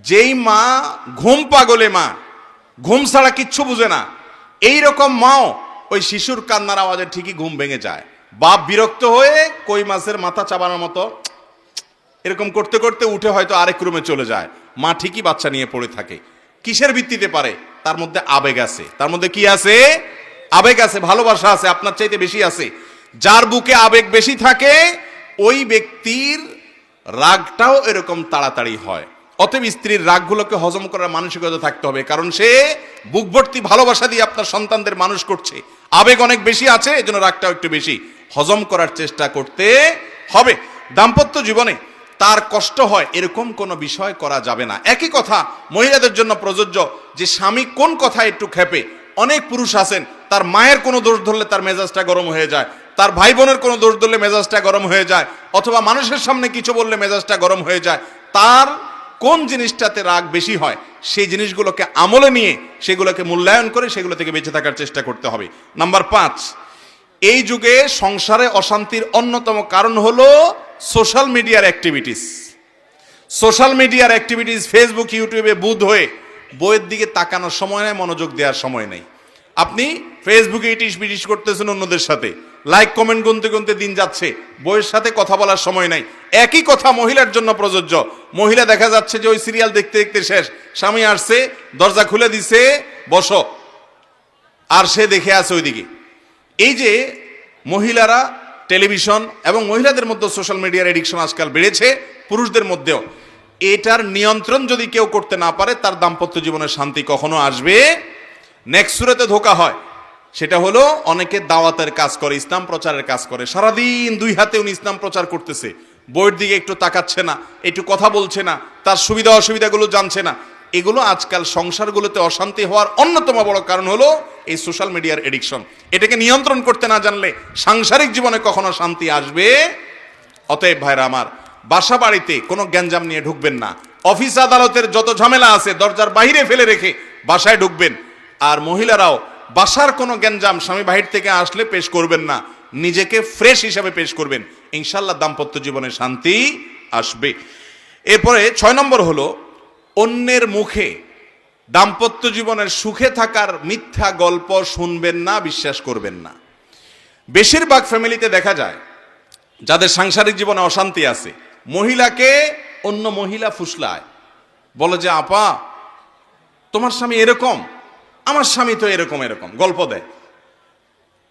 যেই মা ঘুম পাগলে মা, ঘুম ছাড়া কিচ্ছু বুঝে না, এই রকম মাও ওই শিশুর কান্নার আওয়াজে ঠিকই ঘুম ভেঙে যায়। বাপ বিরক্ত হয়ে কই মাছের মাথা চাবানোর মতো এরকম করতে করতে উঠে হয়তো আরেক রুমে চলে যায়, মা ঠিকই বাচ্চা নিয়ে পড়ে থাকে। কিসের ভিত্তিতে পারে? তার মধ্যে আবেগ আছে। তার মধ্যে কি আছে? আবেগ আছে, ভালোবাসা আছে, আপনার চাইতে বেশি আছে। যার বুকে আবেগ বেশি থাকে ওই ব্যক্তির রাগটাও এরকম তাড়াতাড়ি হয়। অতএব স্ত্রীর রাগগুলোকে হজম করার মানসিকতা থাকতে হবে, কারণ সে বুক ভর্তি ভালোবাসা দিয়ে আপনার সন্তানদের মানুষ করছে। আবেগ অনেক বেশি আছে, এজন্য রাগটাও একটু বেশি। হজম করার চেষ্টা করতে হবে। দাম্পত্য জীবনে তার কষ্ট হয় এরকম কোনো বিষয় করা যাবে না। একই কথা মহিলাদের জন্য প্রযোজ্য, যে স্বামী কোন কথা একটু খেপে। অনেক পুরুষ আছেন তার মায়ের কোনো দোষ ধরলে তার মেজাজটা গরম হয়ে যায়, তার ভাই বোনের কোনো দোষ ধরলে মেজাজটা গরম হয়ে যায়, অথবা মানুষের সামনে কিছু বললে মেজাজটা গরম হয়ে যায়। তার কোন জিনিসটাতে রাগ বেশি হয় সেই জিনিসগুলোকে আমলে নিয়ে সেগুলোকে মূল্যায়ন করে সেগুলো থেকে বেঁচে থাকার চেষ্টা করতে হবে। নাম্বার 5, এই যুগে সংসারে অশান্তির অন্যতম কারণ হলো সোশ্যাল মিডিয়ার অ্যাক্টিভিটিস। সোশ্যাল মিডিয়ার অ্যাক্টিভিটিস, ফেসবুক ইউটিউবে বুঁদ হয়ে বইয়ের দিকে তাকানোর সময় নেই, মনোযোগ দেওয়ার সময় নেই। আপনি ফেসবুকে ইটিস বিটিস করতেছেন অন্যদের সাথে, লাইক কমেন্ট গুনতে গুনতে দিন যাচ্ছে, বইয়ের সাথে কথা বলার সময় নাই। একই কথা মহিলার জন্য প্রযোজ্য। মহিলা দেখা যাচ্ছে যে ওই সিরিয়াল দেখতে দেখতে শেষ, স্বামী আসছে, দরজা খুলে দিছে, বসো, আর সে দেখে আছে ওইদিকে। এই যে মহিলারা টেলিভিশন এবং মহিলাদের মধ্যে সোশ্যাল মিডিয়ার এডিকশন আজকাল বেড়েছে, পুরুষদের মধ্যেও। এটার নিয়ন্ত্রণ যদি কেউ করতে না পারে তার দাম্পত্য জীবনের শান্তি কখনো আসবে। নেক্সট সুরাতে ধোকা হয়, সেটা হলো অনেকে দাওয়াতের কাজ করে, ইসলাম প্রচারের কাজ করে, সারাদিন দুই হাতে উনি ইসলাম প্রচার করতেছে, বইয়ের দিকে একটু তাকাচ্ছে না, একটু কথা বলছে না, তার সুবিধা অসুবিধাগুলো জানছে না। এগুলো আজকাল সংসারগুলোতে অশান্তি হওয়ার অন্যতম বড় কারণ হলো এই সোশ্যাল মিডিয়ার এডিকশন। এটাকে নিয়ন্ত্রণ করতে না জানলে সাংসারিক জীবনে কখনো শান্তি আসবে। অতএব ভাইরা আমার, বাসা বাড়িতে কোনো গ্যাঞ্জাম নিয়ে ঢুকবেন না। অফিস আদালতের যত ঝামেলা আছে দরজার বাইরে ফেলে রেখে বাসায় ঢুকবেন। আর মহিলারাও বাসার কোনো গ্যাঞ্জাম স্বামী বাহির থেকে আসলে পেশ করবেন না, নিজেকে ফ্রেশ হিসাবে পেশ করবেন। ইনশাল্লাহ দাম্পত্য জীবনে শান্তি আসবে। এরপরে 6 নম্বর হলো, অন্যের মুখে দাম্পত্য জীবনের সুখে থাকার মিথ্যা গল্প শুনবেন না, বিশ্বাস করবেন না। বেশিরভাগ ফ্যামিলিতে দেখা যায় যাদের সাংসারিক জীবনে অশান্তি আছে, মহিলাকে অন্য মহিলা ফুসলায়, বলে যে আপা তোমার স্বামী এরকম, আমার স্বামী তো এরকম এরকম, গল্প দেয়।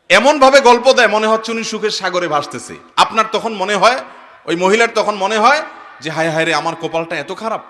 এমন ভাবে গল্প দেয় মনে হচ্ছে উনি সুখের সাগরে ভাসতেছে। আপনার তখন মনে হয়, ওই মহিলার তখন মনে হয় যে হায় হায় রে, আমার কপালটা এত খারাপ।